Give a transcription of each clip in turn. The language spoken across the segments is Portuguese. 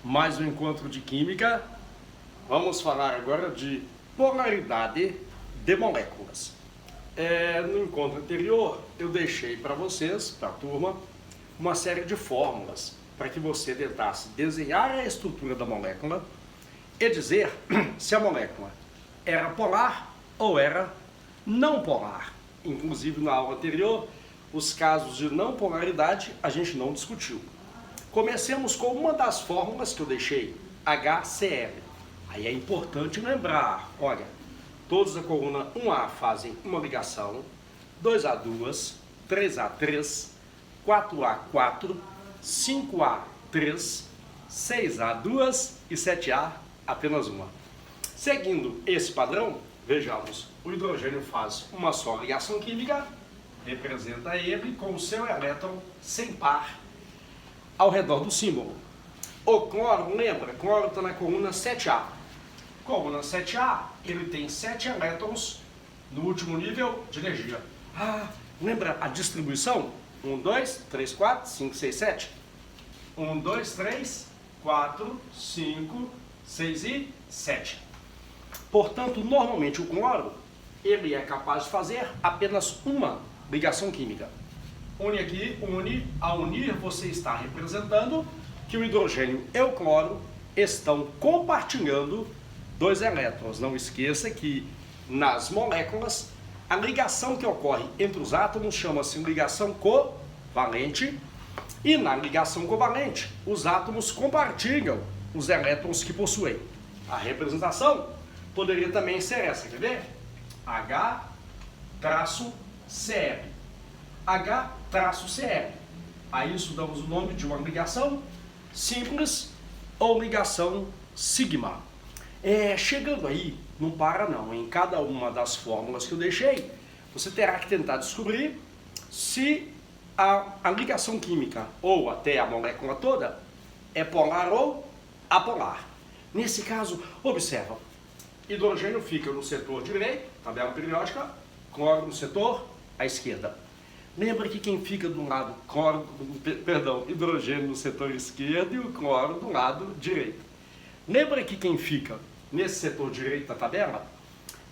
mais um encontro de química. Vamos falar agora de polaridade de moléculas. No encontro anterior, eu deixei para vocês, para a turma, uma série de fórmulas para que você tentasse desenhar a estrutura da molécula e dizer se a molécula era polar ou era não polar. Inclusive, na aula anterior, os casos de não polaridade a gente não discutiu. Comecemos com uma das fórmulas que eu deixei, HCl. Aí é importante lembrar, olha, todos da coluna 1A fazem uma ligação, 2A 2, 3A 3, 4A 4, 5A 3, 6A 2 e 7A apenas uma. Seguindo esse padrão, vejamos, o hidrogênio faz uma só ligação química, representa ele com o seu elétron sem par ao redor do símbolo. O cloro, lembra? Cloro está na coluna 7A. Coluna 7A, ele tem 7 elétrons no último nível de energia. Lembra a distribuição? 1, 2, 3, 4, 5, 6, 7. 1, 2, 3, 4, 5, 6 e 7. Portanto, normalmente o cloro, ele é capaz de fazer apenas uma ligação química. Une aqui, une. Ao unir, você está representando que o hidrogênio e o cloro estão compartilhando 2 elétrons. Não esqueça que nas moléculas, a ligação que ocorre entre os átomos chama-se ligação covalente. E na ligação covalente, os átomos compartilham os elétrons que possuem. A representação poderia também ser essa, quer ver? H-Cl. H-Cl. A isso damos o nome de uma ligação simples ou ligação sigma. Chegando aí, não para não, em cada uma das fórmulas que eu deixei, você terá que tentar descobrir se a ligação química, ou até a molécula toda, é polar ou apolar. Nesse caso, observa, hidrogênio fica no setor direito, tabela periódica, cloro no setor à esquerda. Lembra que quem fica do lado, hidrogênio no setor esquerdo e o cloro do lado direito. Lembra que quem fica nesse setor direito da tabela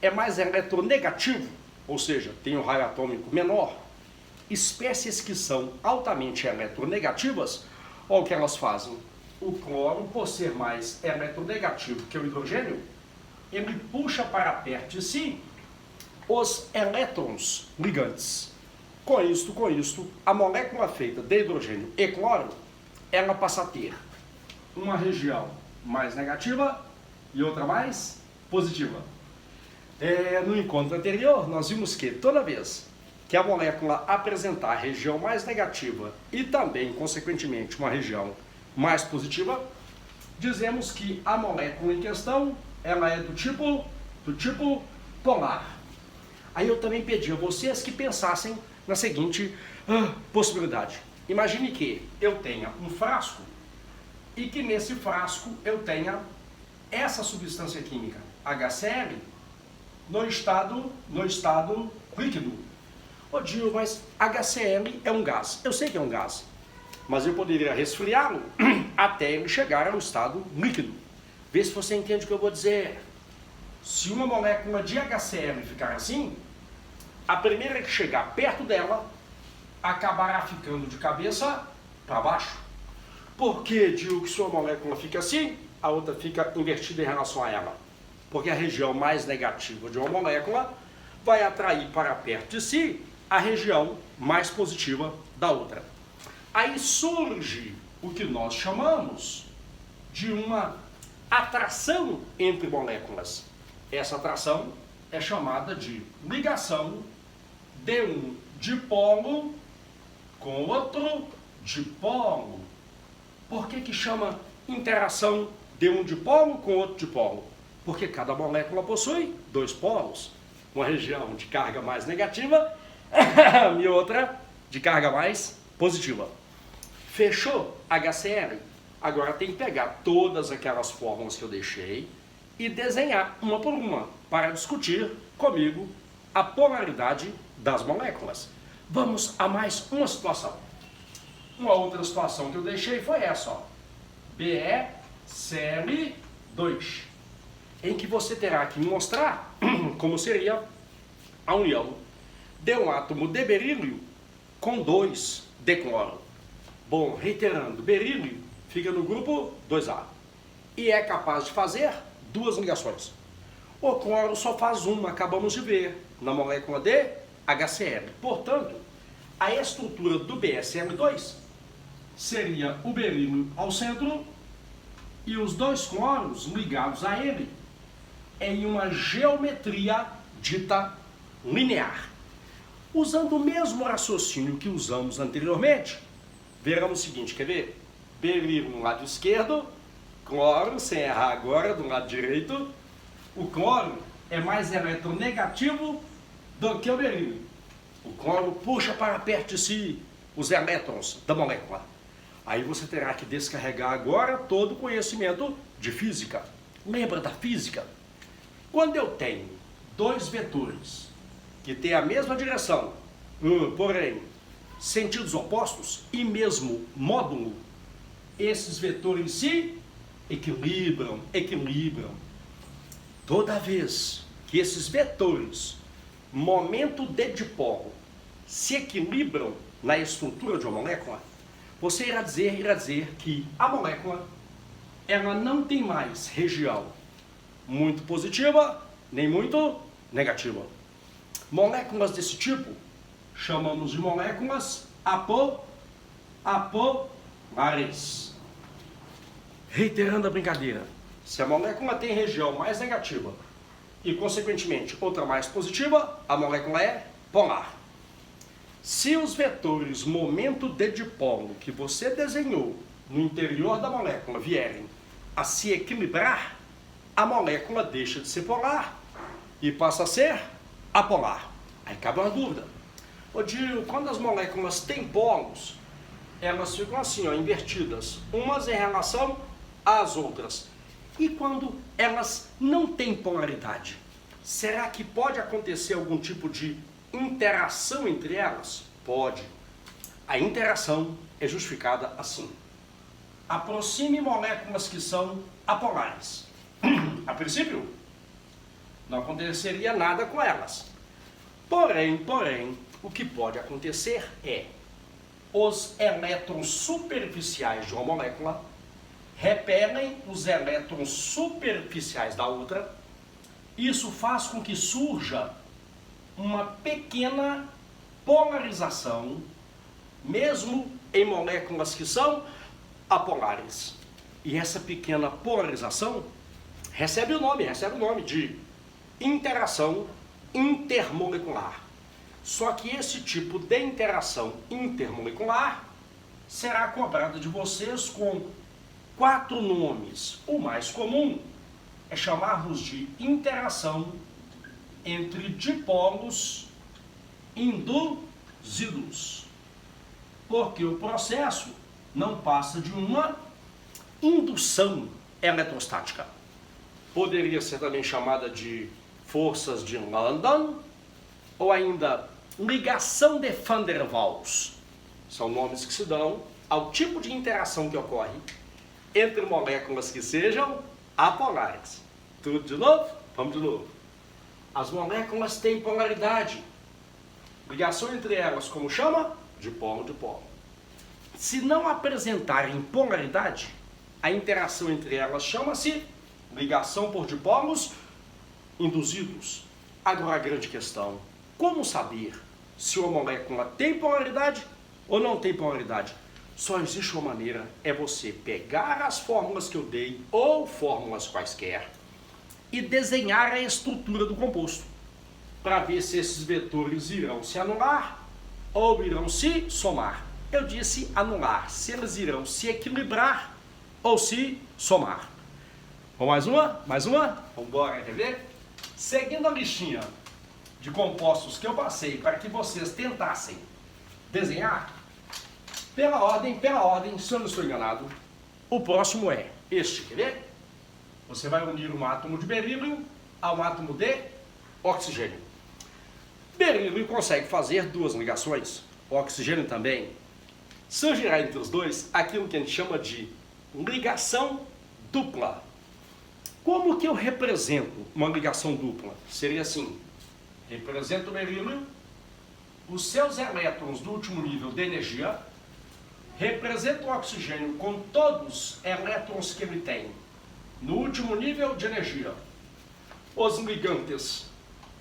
é mais eletronegativo, ou seja, tem um raio atômico menor. Espécies que são altamente eletronegativas, olha o que elas fazem. O cloro, por ser mais eletronegativo que o hidrogênio, ele puxa para perto de si os elétrons ligantes. Com isto, a molécula feita de hidrogênio e cloro, ela passa a ter uma região mais negativa e outra mais positiva. No encontro anterior, nós vimos que toda vez que a molécula apresentar a região mais negativa e também, consequentemente, uma região mais positiva, dizemos que a molécula em questão, ela é do tipo polar. Aí eu também pedi a vocês que pensassem na seguinte possibilidade. Imagine que eu tenha um frasco e que nesse frasco eu tenha essa substância química, HCl, no estado líquido. Ô Gil, mas HCl é um gás. Eu sei que é um gás, mas eu poderia resfriá-lo até ele chegar ao estado líquido. Vê se você entende o que eu vou dizer. Se uma molécula de HCl ficar assim, a primeira que chegar perto dela acabará ficando de cabeça para baixo. Por que, Gil, que sua molécula fica assim, a outra fica invertida em relação a ela? Porque a região mais negativa de uma molécula vai atrair para perto de si a região mais positiva da outra. Aí surge o que nós chamamos de uma atração entre moléculas. Essa atração é chamada de ligação de um dipolo com outro dipolo. Por que chama interação de um dipolo com outro dipolo? Porque cada molécula possui 2 polos. Uma região de carga mais negativa e outra de carga mais positiva. Fechou HCl? Agora tem que pegar todas aquelas fórmulas que eu deixei e desenhar uma por uma para discutir comigo a polaridade das moléculas. Vamos a mais uma situação. Uma outra situação que eu deixei foi essa, ó. Cl2, em que você terá que mostrar como seria a união de um átomo de berílio com 2 de cloro. Bom, reiterando, berílio fica no grupo 2A e é capaz de fazer 2 ligações. O cloro só faz uma, acabamos de ver, na molécula de HCl. Portanto, a estrutura do BSL2 seria o berílio ao centro e os 2 cloros ligados a ele em uma geometria dita linear. Usando o mesmo raciocínio que usamos anteriormente, veremos o seguinte, quer ver? Berílio no lado esquerdo, cloro, sem errar agora, do lado direito. O cloro é mais eletronegativo do que o berílio. O cloro puxa para perto de si os elétrons da molécula. Aí você terá que descarregar agora todo o conhecimento de física. Lembra da física? Quando eu tenho 2 vetores que têm a mesma direção, porém sentidos opostos e mesmo módulo, esses vetores se equilibram. Toda vez que esses vetores, momento de dipolo, se equilibram na estrutura de uma molécula, você irá dizer que a molécula ela não tem mais região muito positiva, nem muito negativa. Moléculas desse tipo chamamos de moléculas apolares. Reiterando a brincadeira, se a molécula tem região mais negativa e, consequentemente, outra mais positiva, a molécula é polar. Se os vetores momento de dipolo que você desenhou no interior da molécula vierem a se equilibrar, a molécula deixa de ser polar e passa a ser apolar. Aí cabe uma dúvida. Ô Dio, quando as moléculas têm polos, elas ficam assim, ó, invertidas, umas em relação às outras. E quando elas não têm polaridade, será que pode acontecer algum tipo de interação entre elas? Pode. A interação é justificada assim. Aproxime moléculas que são apolares. A princípio, não aconteceria nada com elas. Porém, o que pode acontecer é os elétrons superficiais de uma molécula repelem os elétrons superficiais da outra. Isso faz com que surja uma pequena polarização, mesmo em moléculas que são apolares. E essa pequena polarização recebe o nome de interação intermolecular. Só que esse tipo de interação intermolecular será cobrada de vocês com 4 nomes. O mais comum é chamarmos de interação entre dipolos induzidos, porque o processo não passa de uma indução eletrostática. Poderia ser também chamada de forças de London ou ainda ligação de Van der Waals. São nomes que se dão ao tipo de interação que ocorre entre moléculas que sejam apolares. Tudo de novo? Vamos de novo. As moléculas têm polaridade. Ligação entre elas, como chama? Dipolo-dipolo. Se não apresentarem polaridade, a interação entre elas chama-se ligação por dipolos induzidos. Agora a grande questão, como saber se uma molécula tem polaridade ou não tem polaridade? Só existe uma maneira, é você pegar as fórmulas que eu dei, ou fórmulas quaisquer, e desenhar a estrutura do composto, para ver se esses vetores irão se anular ou irão se somar. Eu disse anular, se eles irão se equilibrar ou se somar. Vamos mais uma? Mais uma? Vamos embora, quer ver? Seguindo a listinha de compostos que eu passei para que vocês tentassem desenhar, pela ordem, se eu não estou enganado, o próximo é este, quer ver? Você vai unir um átomo de berílio a um átomo de oxigênio. Berílio consegue fazer 2 ligações, o oxigênio também. Surgirá entre os dois aquilo que a gente chama de ligação dupla. Como que eu represento uma ligação dupla? Seria assim, represento o berílio, os seus elétrons do último nível de energia, represento o oxigênio com todos os elétrons que ele tem no último nível de energia, os ligantes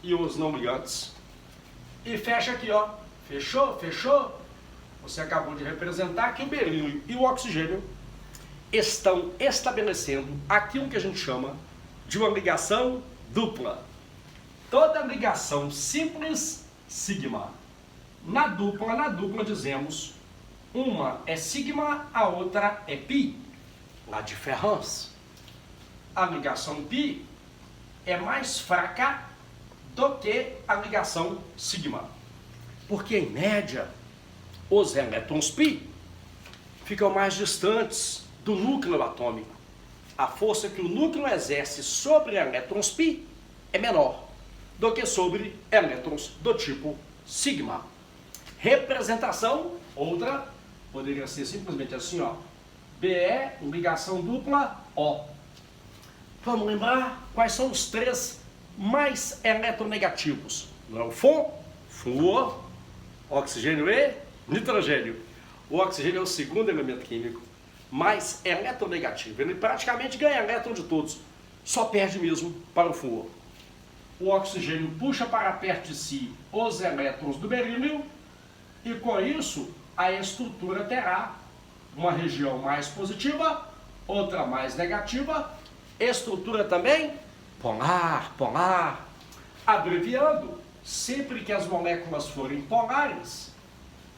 e os não ligantes, e fecha aqui, ó, fechou, fechou, você acabou de representar que o berílio e o oxigênio estão estabelecendo aquilo que a gente chama de uma ligação dupla. Toda ligação simples, sigma. Na dupla dizemos, uma é sigma, a outra é pi. La différence. A ligação pi é mais fraca do que a ligação sigma. Porque, em média, os elétrons pi ficam mais distantes do núcleo atômico. A força que o núcleo exerce sobre elétrons pi é menor do que sobre elétrons do tipo sigma. Representação, outra, poderia ser simplesmente assim, ó, BE, ligação dupla, O. Vamos lembrar quais são os três mais eletronegativos. Não é o flúor, oxigênio e nitrogênio. O oxigênio é o segundo elemento químico mais eletronegativo. Ele praticamente ganha elétron de todos, só perde mesmo para o flúor. O oxigênio puxa para perto de si os elétrons do berílio e com isso a estrutura terá uma região mais positiva, outra mais negativa, estrutura também polar, polar. Abreviando, sempre que as moléculas forem polares,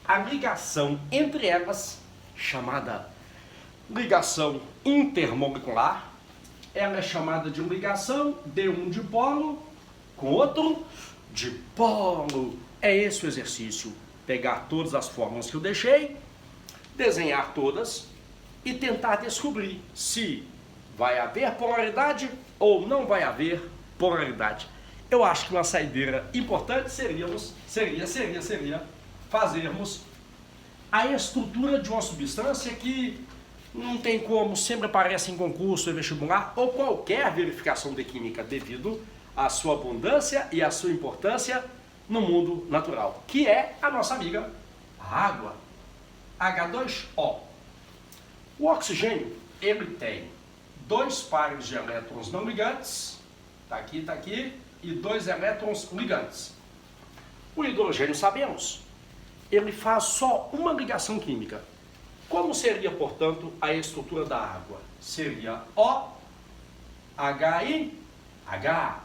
a ligação entre elas, chamada ligação intermolecular, ela é chamada de ligação de um dipolo com outro dipolo. É esse o exercício. Pegar todas as fórmulas que eu deixei, desenhar todas e tentar descobrir se vai haver polaridade ou não vai haver polaridade. Eu acho que uma saideira importante seria fazermos a estrutura de uma substância que não tem como, sempre aparece em concurso e vestibular ou qualquer verificação de química devido à sua abundância e à sua importância no mundo natural, que é a nossa amiga a água, H2O. O oxigênio, ele tem 2 pares de elétrons não ligantes, tá aqui, e 2 elétrons ligantes. O hidrogênio, sabemos, ele faz só uma ligação química. Como seria, portanto, a estrutura da água? Seria O, H e H.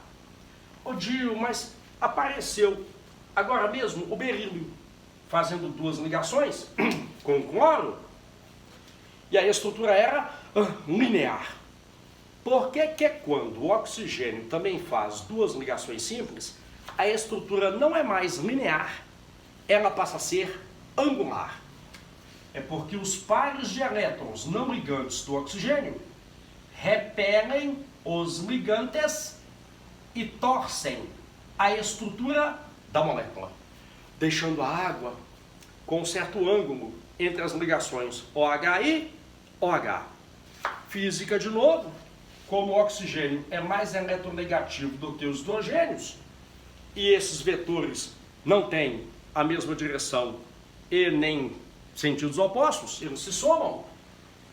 Ô Dio, mas apareceu agora mesmo o berílio fazendo 2 ligações com cloro e a estrutura era linear. Por que que quando o oxigênio também faz 2 ligações simples, a estrutura não é mais linear, ela passa a ser angular? É porque os pares de elétrons não ligantes do oxigênio repelem os ligantes e torcem a estrutura da molécula, deixando a água com um certo ângulo entre as ligações OH e OH. Física de novo, como o oxigênio é mais eletronegativo do que os hidrogênios, e esses vetores não têm a mesma direção e nem sentidos opostos, eles se somam.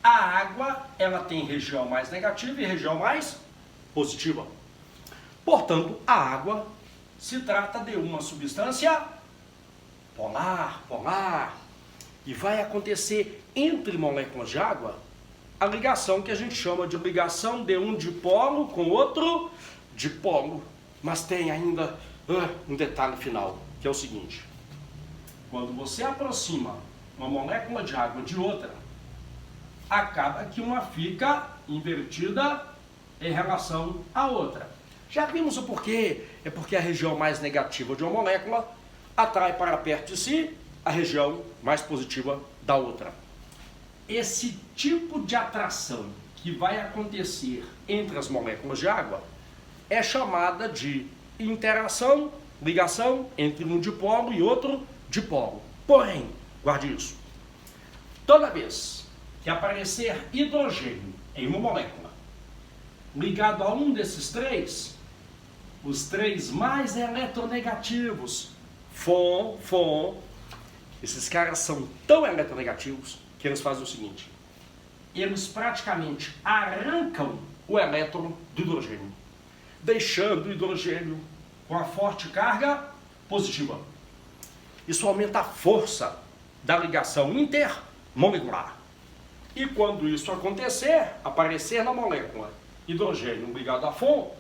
A água, ela tem região mais negativa e região mais positiva. Portanto, a água se trata de uma substância polar. E vai acontecer entre moléculas de água a ligação que a gente chama de ligação de um dipolo com outro dipolo. Mas tem ainda um detalhe final, que é o seguinte. Quando você aproxima uma molécula de água de outra, acaba que uma fica invertida em relação à outra. Já vimos o porquê. É porque a região mais negativa de uma molécula atrai para perto de si a região mais positiva da outra. Esse tipo de atração que vai acontecer entre as moléculas de água é chamada de interação, ligação entre um dipolo e outro dipolo. Porém, guarde isso. Toda vez que aparecer hidrogênio em uma molécula ligado a um desses três, os três mais eletronegativos, esses caras são tão eletronegativos que eles fazem o seguinte: eles praticamente arrancam o elétron do hidrogênio, deixando o hidrogênio com a forte carga positiva. Isso aumenta a força da ligação intermolecular. E quando isso acontecer, aparecer na molécula hidrogênio ligado a FON,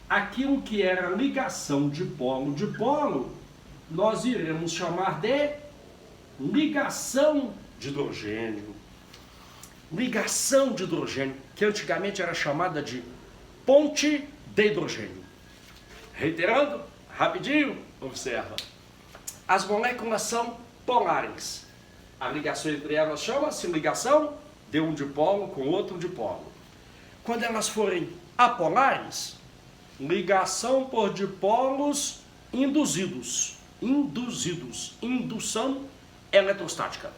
aquilo que era ligação de polo, nós iremos chamar de ligação de hidrogênio. Ligação de hidrogênio, que antigamente era chamada de ponte de hidrogênio. Reiterando, rapidinho, observa. As moléculas são polares. A ligação entre elas chama-se ligação de um dipolo com outro dipolo. Quando elas forem apolares, ligação por dipolos induzidos. Indução eletrostática.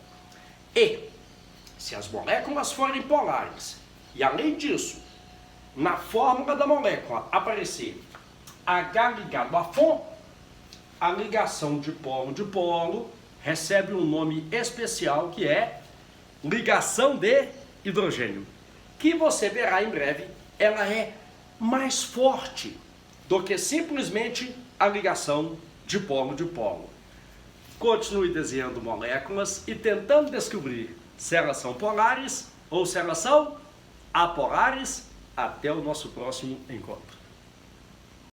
E, se as moléculas forem polares, e além disso, na fórmula da molécula aparecer H ligado a FON, a ligação de polo recebe um nome especial que é ligação de hidrogênio, que você verá em breve, ela é mais forte do que simplesmente a ligação de polo. Continue desenhando moléculas e tentando descobrir se elas são polares ou se elas são apolares. Até o nosso próximo encontro.